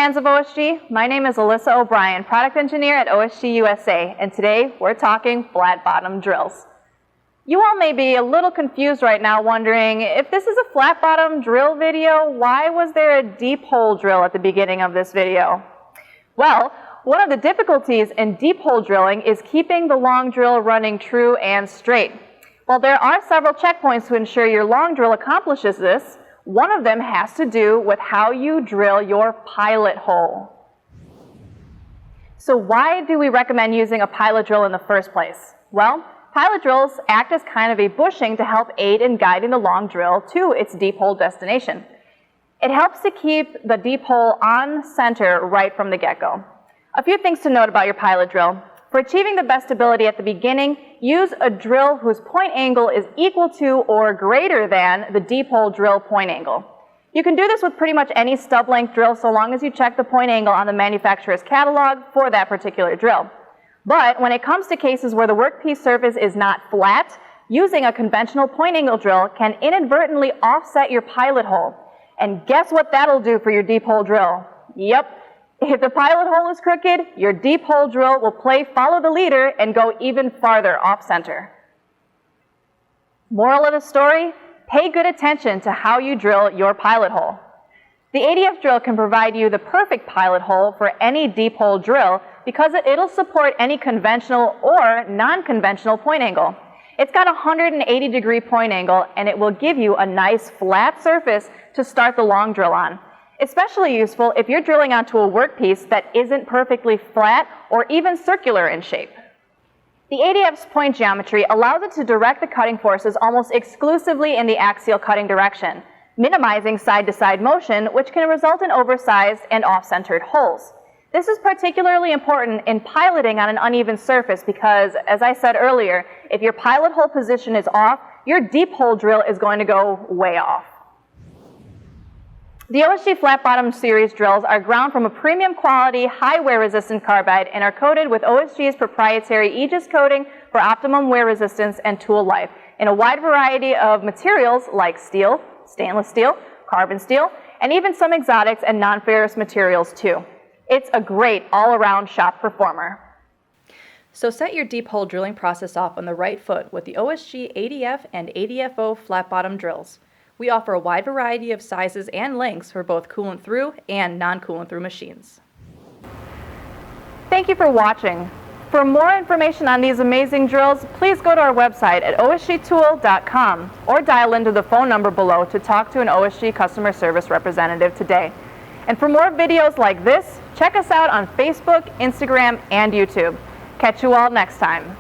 fans of OSG, my name is Alyssa O'Brien, Product Engineer at OSG USA, and today we're talking flat bottom drills. You all may be a little confused right now wondering, if this is a flat bottom drill video, why was there a deep hole drill at the beginning of this video? Well, one of the difficulties in deep hole drilling is keeping the long drill running true and straight. While there are several checkpoints to ensure your long drill accomplishes this, one of them has to do with how you drill your pilot hole. So why do we recommend using a pilot drill in the first place? Well, pilot drills act as kind of a bushing to help aid in guiding the long drill to its deep hole destination. It helps to keep the deep hole on center right from the get-go. A few things to note about your pilot drill. For achieving the best ability at the beginning, use a drill whose point angle is equal to or greater than the deep hole drill point angle. You can do this with pretty much any stub length drill so long as you check the point angle on the manufacturer's catalog for that particular drill. But when it comes to cases where the workpiece surface is not flat, using a conventional point angle drill can inadvertently offset your pilot hole. And guess what that'll do for your deep hole drill? Yep. If the pilot hole is crooked, your deep hole drill will play follow the leader and go even farther off center. Moral of the story, pay good attention to how you drill your pilot hole. The ADF drill can provide you the perfect pilot hole for any deep hole drill because it'll support any conventional or non-conventional point angle. It's got a 180-degree point angle and it will give you a nice flat surface to start the long drill on. Especially useful if you're drilling onto a workpiece that isn't perfectly flat or even circular in shape. The ADF's point geometry allows it to direct the cutting forces almost exclusively in the axial cutting direction, minimizing side-to-side motion, which can result in oversized and off-centered holes. This is particularly important in piloting on an uneven surface because, as I said earlier, if your pilot hole position is off, your deep hole drill is going to go way off. The OSG flat bottom series drills are ground from a premium quality, high wear resistant carbide and are coated with OSG's proprietary Aegis coating for optimum wear resistance and tool life in a wide variety of materials like steel, stainless steel, carbon steel, and even some exotics and non-ferrous materials too. It's a great all-around shop performer. So set your deep hole drilling process off on the right foot with the OSG ADF and ADFO flat bottom drills. We offer a wide variety of sizes and lengths for both coolant through and non-coolant through machines. Thank you for watching. For more information on these amazing drills, please go to our website at osgtool.com or dial into the phone number below to talk to an OSG customer service representative today. And for more videos like this, check us out on Facebook, Instagram, and YouTube. Catch you all next time.